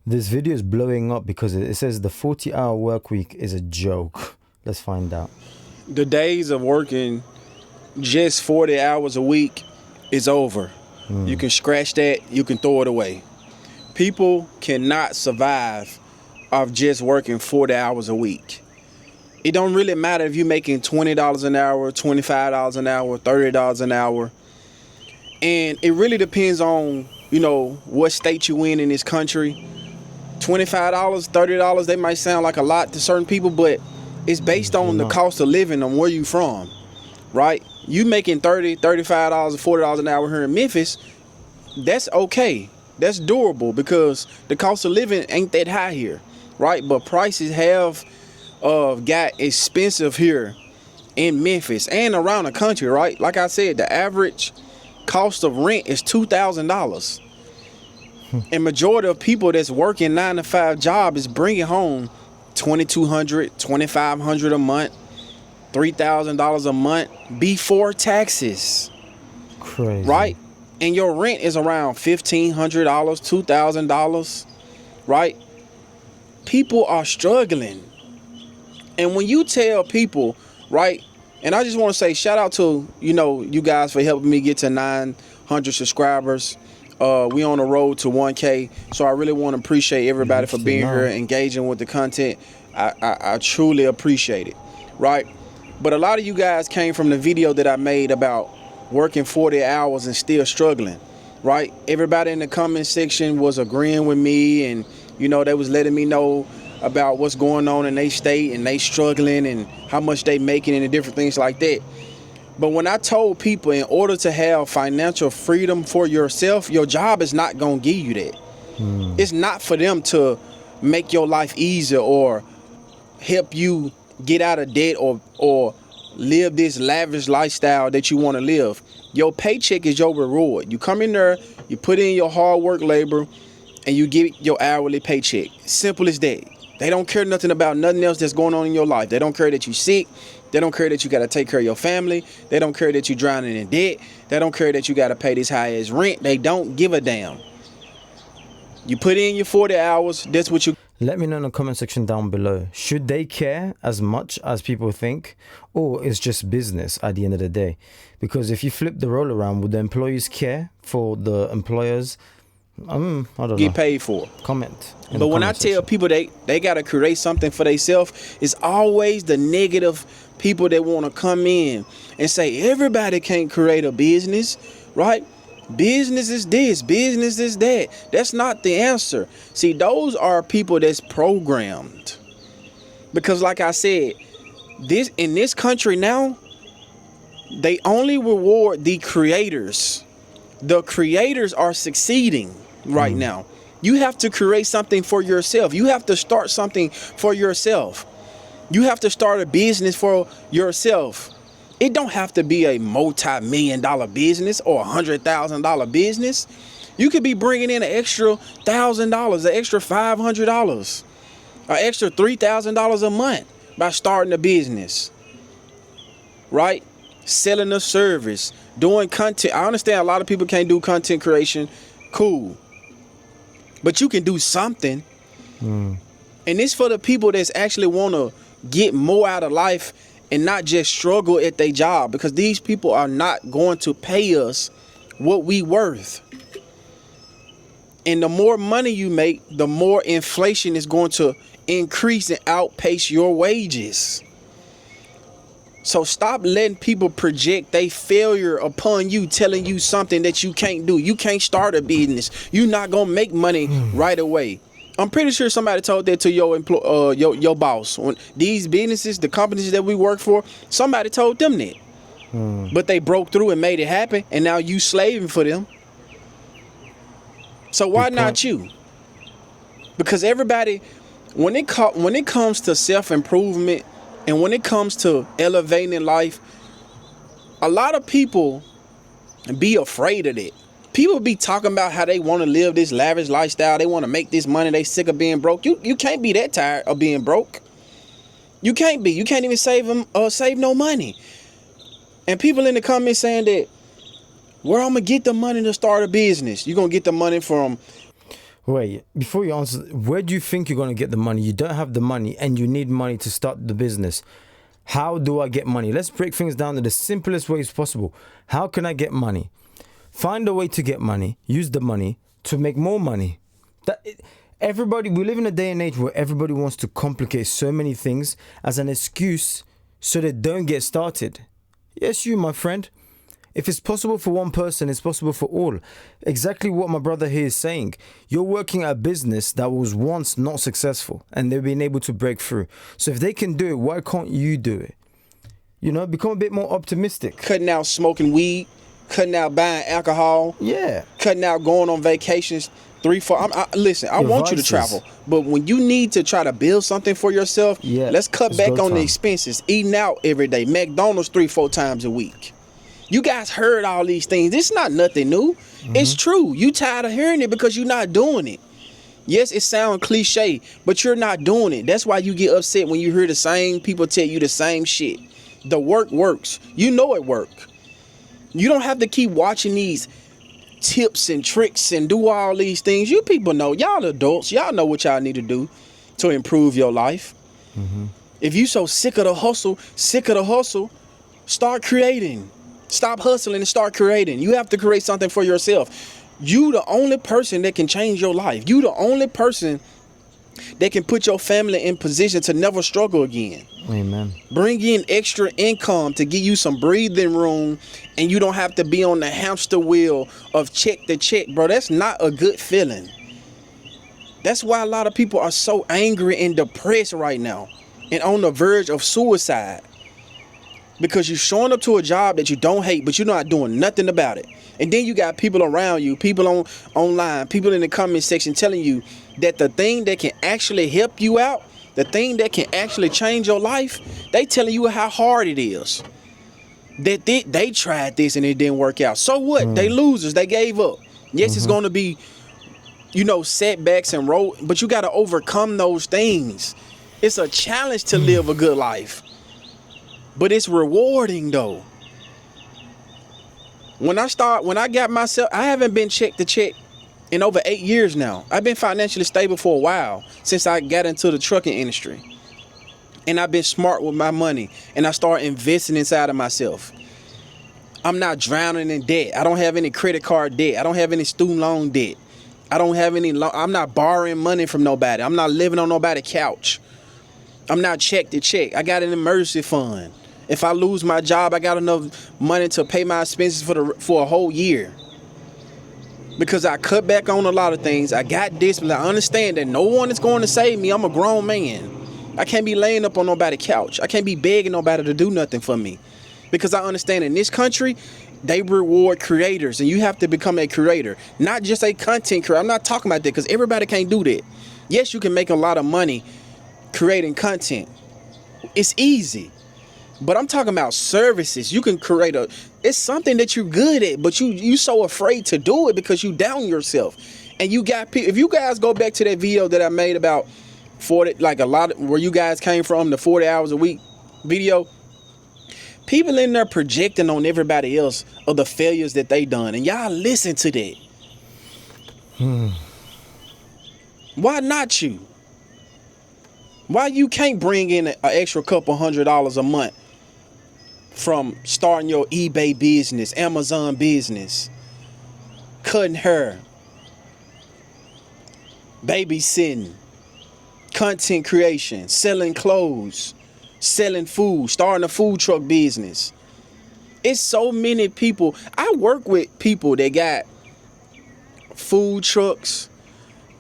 This video is blowing up because it says the 40-hour work week is a joke. Let's find out. The days of working just 40 hours a week is over. You can scratch that, you can throw it away. People cannot survive off just working 40 hours a week. It don't really matter if you're making $20 an hour, $25 an hour, $30 an hour. And it really depends on, what state you in this country. $25, $30, they might sound like a lot to certain people, but it's based on the cost of living on where you from, right? You making $30, $35, $40 an hour here in Memphis, that's okay. That's durable because the cost of living ain't that high here, right? But prices have got expensive here in Memphis and around the country, right? Like I said, the average cost of rent is $2,000. And majority of people that's working 9-to-5 job is bringing home $2,200, $2,500 a month, $3,000 a month before taxes. Crazy. Right? And your rent is around $1,500, $2,000, right? People are struggling. And when you tell people, right, and I just want to say shout out to, you guys for helping me get to 900 subscribers. We on the road to 1K. So I really want to appreciate everybody for being here, engaging with the content. I truly appreciate it, right? But a lot of you guys came from the video that I made about working 40 hours and still struggling, right? Everybody in the comment section was agreeing with me, and they was letting me know about what's going on in their state and they struggling and how much they making and different things like that. But when I told people in order to have financial freedom for yourself, your job is not gonna give you that. It's not for them to make your life easier or help you get out of debt or live this lavish lifestyle that you want to live. Your paycheck is your reward. You come in there, you put in your hard work labor, and you get your hourly paycheck. Simple as that. They don't care nothing about nothing else that's going on in your life. They don't care that you sick. They don't care that you got to take care of your family. They don't care that you drowning in debt. They don't care that you got to pay this high as rent. They don't give a damn. You put in your 40 hours. That's what you... Let me know in the comment section down below. Should they care as much as people think? Or it's just business at the end of the day? Because if you flip the role around, would the employees care for the employers? I don't know. Get paid for. Comment. But when I tell people they got to create something for themselves, it's always the negative people that want to come in and say everybody can't create a business, right? Business is this, business is that. That's not the answer. See, those are people that's programmed. Because like I said, in this country now, they only reward the creators. The creators are succeeding right now. You have to create something for yourself. You have to start something for yourself. You have to start a business for yourself. It don't have to be a multi-million-dollar business or $100,000 business. You could be bringing in an extra $1,000, an extra $500, an extra $3,000 a month by starting a business, right? Selling a service, doing content. I understand a lot of people can't do content creation. Cool. But you can do something. And it's for the people that's actually want to get more out of life and not just struggle at their job, because these people are not going to pay us what we worth. And the more money you make, the more inflation is going to increase and outpace your wages. So stop letting people project their failure upon you, telling you something that you can't do. You can't start a business. You're not going to make money right away. I'm pretty sure somebody told that to your boss. When these businesses, the companies that we work for, somebody told them that. But they broke through and made it happen, and now you slaving for them. So why not you? Because everybody, when it comes to self-improvement and when it comes to elevating life, a lot of people be afraid of it. People be talking about how they want to live this lavish lifestyle. They want to make this money. They sick of being broke. You can't be that tired of being broke. You can't be. You can't even save no money. And people in the comments saying that, where I'm going to get the money to start a business? You're going to get the money from... Wait, before you answer, where do you think you're going to get the money? You don't have the money and you need money to start the business. How do I get money? Let's break things down to the simplest ways possible. How can I get money? Find a way to get money. Use the money to make more money. Everybody, we live in a day and age where everybody wants to complicate so many things as an excuse so they don't get started. Yes, you, my friend. If it's possible for one person, it's possible for all. Exactly what my brother here is saying. You're working at a business that was once not successful and they've been able to break through. So if they can do it, why can't you do it? You know, become a bit more optimistic. Cutting out smoking weed, cutting out buying alcohol. Yeah. Cutting out going on vacations 3, 4. Listen, I want you to travel, but when you need to try to build something for yourself, let's cut back on the expenses. Eating out every day, McDonald's 3, 4 times a week. You guys heard all these things. It's not nothing new. Mm-hmm. It's true. You tired of hearing it because you're not doing it. Yes, it sounds cliche, but you're not doing it. That's why you get upset when you hear the same people tell you the same shit. The work works. You know it works. You don't have to keep watching these tips and tricks and do all these things. You people know. Y'all adults. Y'all know what y'all need to do to improve your life. Mm-hmm. If you so sick of the hustle, start creating. Stop hustling and start creating. You have to create something for yourself. You the only person that can change your life. You the only person that can put your family in position to never struggle again. Amen. Bring in extra income to give you some breathing room, and you don't have to be on the hamster wheel of check to check, bro. That's not a good feeling. That's why a lot of people are so angry and depressed right now and on the verge of suicide. Because you're showing up to a job that you don't hate, but you're not doing nothing about it. And then you got people around you, people online, people in the comment section telling you that the thing that can actually help you out, the thing that can actually change your life, they telling you how hard it is. That they tried this and it didn't work out. So what? They losers. They gave up. Yes, it's going to be, setbacks and road, but you got to overcome those things. It's a challenge to live a good life. But it's rewarding though. When I got myself, I haven't been check to check in over 8 years now. I've been financially stable for a while since I got into the trucking industry. And I've been smart with my money and I started investing inside of myself. I'm not drowning in debt. I don't have any credit card debt. I don't have any student loan debt. I don't have any, I'm not borrowing money from nobody. I'm not living on nobody's couch. I'm not check to check. I got an emergency fund. If I lose my job, I got enough money to pay my expenses for a whole year. Because I cut back on a lot of things. I got discipline. I understand that no one is going to save me. I'm a grown man. I can't be laying up on nobody's couch. I can't be begging nobody to do nothing for me. Because I understand in this country, they reward creators. And you have to become a creator. Not just a content creator. I'm not talking about that because everybody can't do that. Yes, you can make a lot of money creating content. It's easy. But I'm talking about services. You can create it's something that you're good at, but you so afraid to do it because you down yourself. And you got people, if you guys go back to that video that I made about 40, like a lot of where you guys came from, the 40 hours a week video, people in there projecting on everybody else of the failures that they done. And y'all listen to that. Why not you? Why you can't bring in an extra couple $100 a month from starting your eBay business, Amazon business, cutting hair, babysitting, content creation, selling clothes, selling food, starting a food truck business? It's so many people. I work with people that got food trucks.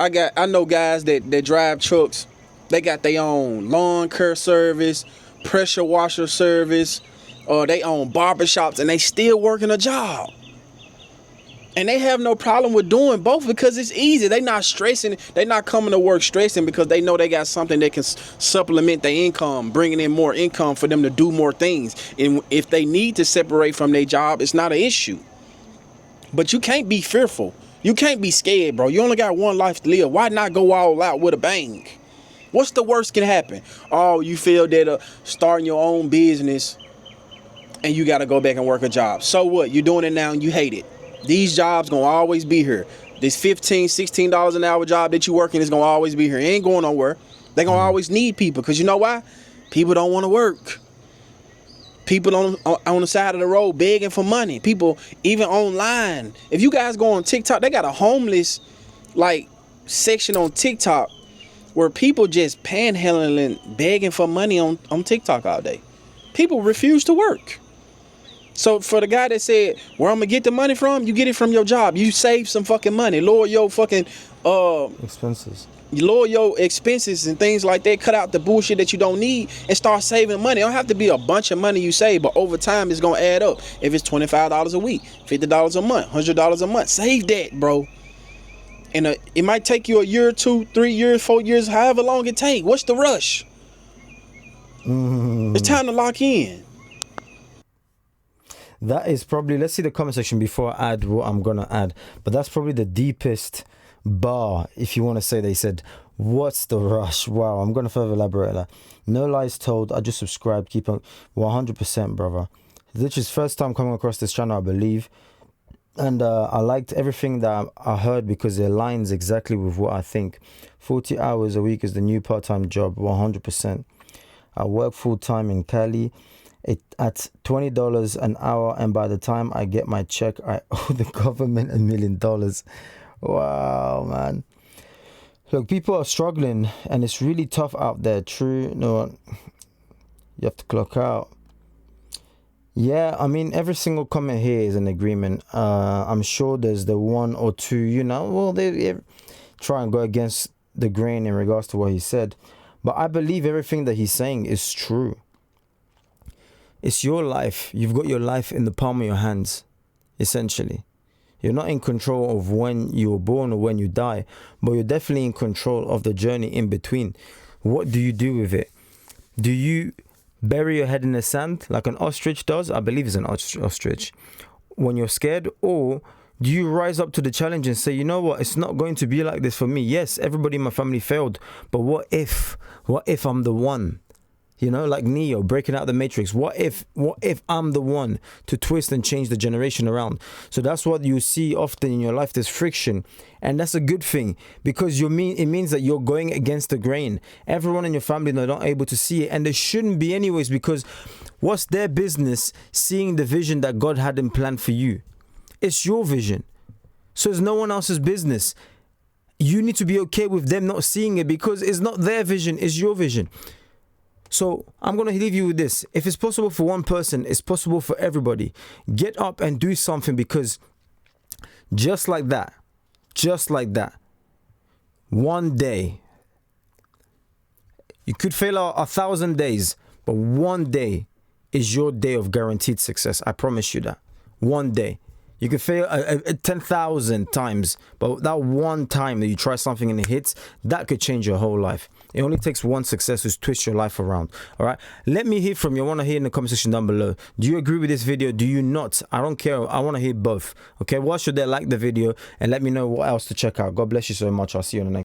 I know guys that drive trucks. They got their own lawn care service, pressure washer service, or they own barbershops, and they still working a job. And they have no problem with doing both because it's easy. They not stressing. They not coming to work stressing because they know they got something that can supplement their income, bringing in more income for them to do more things. And if they need to separate from their job, it's not an issue. But you can't be fearful. You can't be scared, bro. You only got one life to live. Why not go all out with a bang? What's the worst can happen? Oh, you feel that starting your own business and you got to go back and work a job. So what? You're doing it now and you hate it. These jobs going to always be here. This $15, $16 an hour job that you working is gonna always be here. It ain't going nowhere. They gonna always need people, because you know why? People don't want to work. People on the side of the road begging for money. People even online. If you guys go on TikTok, they got a homeless like section on TikTok where people just panhandling, begging for money on TikTok all day. People refuse to work. So for the guy that said, where I'm gonna get the money from, you get it from your job. You save some fucking money. Lower your fucking expenses. You lower your expenses and things like that. Cut out the bullshit that you don't need and start saving money. It don't have to be a bunch of money you save, but over time it's gonna add up. If it's $25 a week, $50 a month, $100 a month, save that, bro. And it might take you a year, 2, 3 years, 4 years, however long it take. What's the rush? It's time to lock in. That is probably, let's see the comment section before I add what I'm gonna add, but that's probably the deepest bar, if you want to say. They said, what's the rush? Wow, I'm going to further elaborate on that. No lies told. I just subscribed. Keep on 100%, brother. This is first time coming across this channel, I believe, and I liked everything that I heard because it aligns exactly with what I think. 40 hours a week is the new part-time job. 100%. I work full-time in Cali at $20 an hour, and by the time I get my check, I owe the government $1 million. Wow, man. Look, people are struggling and it's really tough out there. True. No, you have to clock out. Yeah, I mean, every single comment here is an agreement. I'm sure there's the one or two, you know, well, they try and go against the grain in regards to what he said. But I believe everything that he's saying is true. It's your life. You've got your life in the palm of your hands, essentially. You're not in control of when you were born or when you die, but you're definitely in control of the journey in between. What do you do with it? Do you bury your head in the sand like an ostrich does? I believe it's an ostrich. When you're scared, or do you rise up to the challenge and say, you know what, it's not going to be like this for me. Yes, everybody in my family failed, but what if I'm the one? You know, like Neo breaking out the Matrix. What if I'm the one to twist and change the generation around? So that's what you see often in your life. There's friction, and that's a good thing, because it means that you're going against the grain. Everyone in your family, they're not able to see it, and they shouldn't be anyways, because what's their business seeing the vision that God had in plan for you? It's your vision, so it's no one else's business. You need to be okay with them not seeing it, because it's not their vision, it's your vision. So I'm going to leave you with this. If it's possible for one person, it's possible for everybody. Get up and do something, because just like that, one day, you could fail 1,000 days, but one day is your day of guaranteed success. I promise you that. One day. You could fail 10,000 times, but that one time that you try something and it hits, that could change your whole life. It only takes one success to twist your life around. All right. Let me hear from you. I want to hear in the comment section down below. Do you agree with this video? Do you not? I don't care. I want to hear both. Okay. Why should they like the video? And let me know what else to check out. God bless you so much. I'll see you on the next.